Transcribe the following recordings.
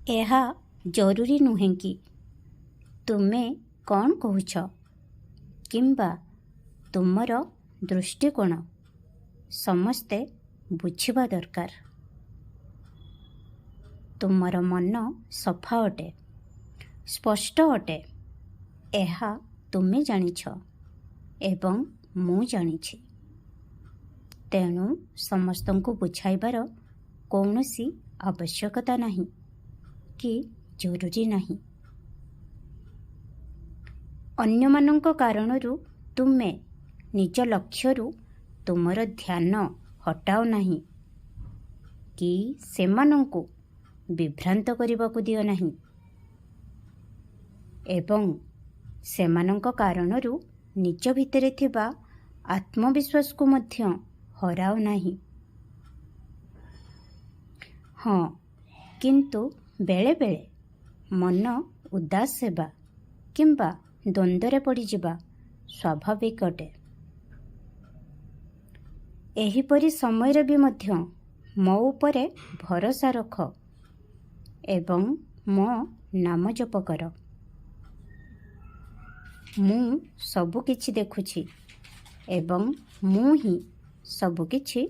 ଏହା ଜରୁରୀ ନୁହେଁ କି ତୁମେ କ'ଣ କହୁଛ କିମ୍ବା ତୁମର ଦୃଷ୍ଟିକୋଣ ସମସ୍ତେ ବୁଝିବା ଦରକାର। ତୁମର ମନ ସଫା ଅଟେ, ସ୍ପଷ୍ଟ ଅଟେ, ଏହା ତୁମେ ଜାଣିଛ ଏବଂ ମୁଁ ଜାଣିଛି। ତେଣୁ ସମସ୍ତଙ୍କୁ ବୁଝାଇବାର କୌଣସି ଆବଶ୍ୟକତା ନାହିଁ କି ଜରୁରୀ ନାହିଁ। ଅନ୍ୟମାନଙ୍କ କାରଣରୁ ତୁମେ ନିଜ ଲକ୍ଷ୍ୟରୁ ତୁମର ଧ୍ୟାନ ହଟାଅ ନାହିଁ କି ସେମାନଙ୍କୁ ବିଭ୍ରାନ୍ତ କରିବାକୁ ଦିଅ ନାହିଁ ଏବଂ ସେମାନଙ୍କ କାରଣରୁ ନିଜ ଭିତରେ ଥିବା ଆତ୍ମବିଶ୍ୱାସକୁ ମଧ୍ୟ ହରାଅ ନାହିଁ। ହଁ, କିନ୍ତୁ ବେଳେବେଳେ ମନ ଉଦାସ ହେବା କିମ୍ବା ଦ୍ୱନ୍ଦ୍ୱରେ ପଡ଼ିଯିବା ସ୍ୱାଭାବିକ ଅଟେ। ଏହିପରି ସମୟରେ ବି ମଧ୍ୟ ମୋ ଉପରେ ଭରସା ରଖ ଏବଂ ମୋ ନାମ ଜପ କର। ମୁଁ ସବୁକିଛି ଦେଖୁଛି ଏବଂ ମୁଁ ହିଁ ସବୁକିଛି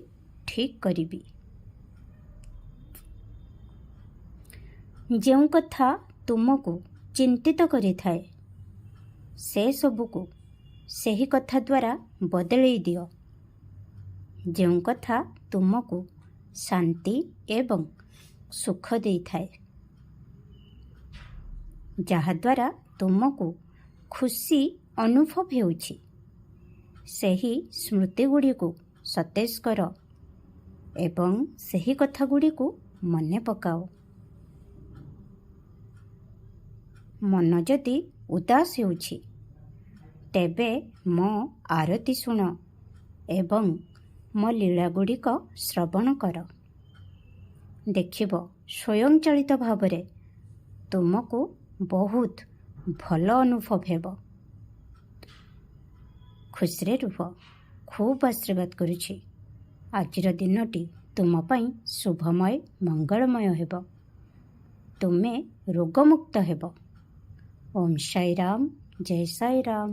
ଠିକ୍ କରିବି। ଯେଉଁ କଥା ତୁମକୁ ଚିନ୍ତିତ କରିଥାଏ ସେସବୁକୁ ସେହି କଥା ଦ୍ୱାରା ବଦଳେଇ ଦିଅ। ଯେଉଁ କଥା ତୁମକୁ ଶାନ୍ତି ଏବଂ ସୁଖ ଦେଇଥାଏ, ଯାହାଦ୍ୱାରା ତୁମକୁ ଖୁସି ଅନୁଭବ ହେଉଛି, ସେହି ସ୍ମୃତିଗୁଡ଼ିକୁ ସତେଜ କର ଏବଂ ସେହି କଥାଗୁଡ଼ିକୁ ମନେ ପକାଅ। ମନ ଯଦି ଉଦାସ ହେଉଛି ତେବେ ମୋ ଆରତି ଶୁଣ ଏବଂ ମୋ ଲୀଳାଗୁଡ଼ିକ ଶ୍ରବଣ କର। ଦେଖିବ ସ୍ୱୟଂଚାଳିତ ଭାବରେ ତୁମକୁ ବହୁତ ଭଲ ଅନୁଭବ ହେବ। ଖୁସିରେ ରୁହ। ଖୁବ୍ ଆଶୀର୍ବାଦ କରୁଛି। ଆଜିର ଦିନଟି ତୁମ ପାଇଁ ଶୁଭମୟ, ମଙ୍ଗଳମୟ ହେବ। ତୁମେ ରୋଗମୁକ୍ତ ହେବ। ଓମ୍ ସାଇ ରାମ, ଜୟ ସାଇ ରାମ।